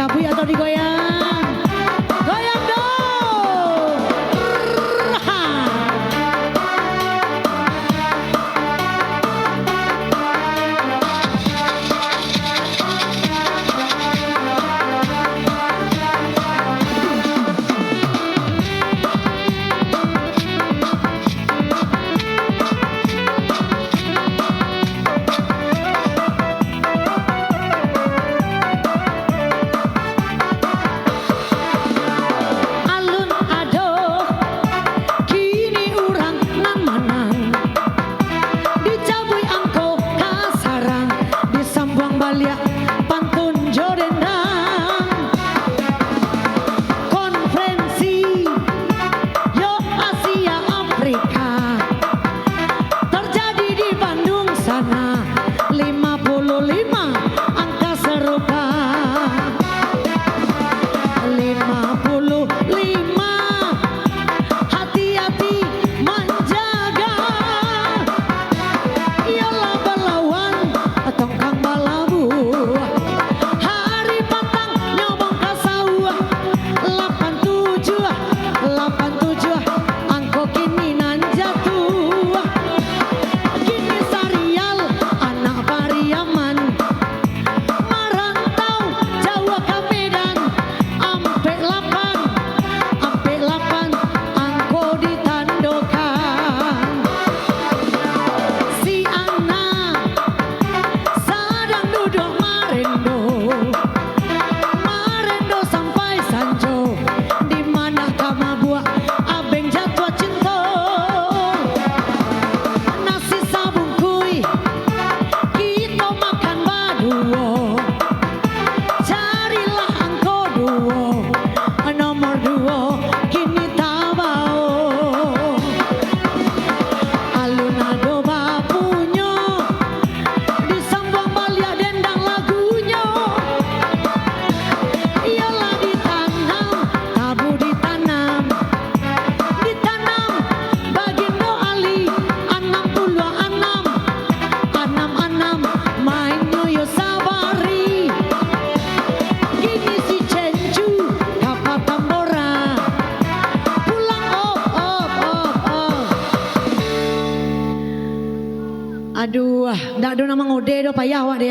dicabui atau digoyang? Goyang dong. Pantun Jodendang konferensi Yo Asia Afrika terjadi di Bandung sana 55 angka serupa 55 hati-hati menjaga ialah belawan tongkang balabu hari patang nyobong kasau 87 angko kini nan jatuh kini sarial anak Pariaman marantau Jawa ke Medan ampe 8 angko ditandokan si anak sadang duduk Marendo sampai Sanjo di mana kama buah abeng jatuh cinta nasi sabung kui kita makan baduo carilah angko duo nomor 2 kini tabao alunado bapunya disambung balia dendang lagunya ialah ditanam tabu ditanam bagindo Ali 66 main nyoyo sabari kini si Cencu kapat tambora pulang op. Aduh, ndak ada nama ngode do payah wak dia.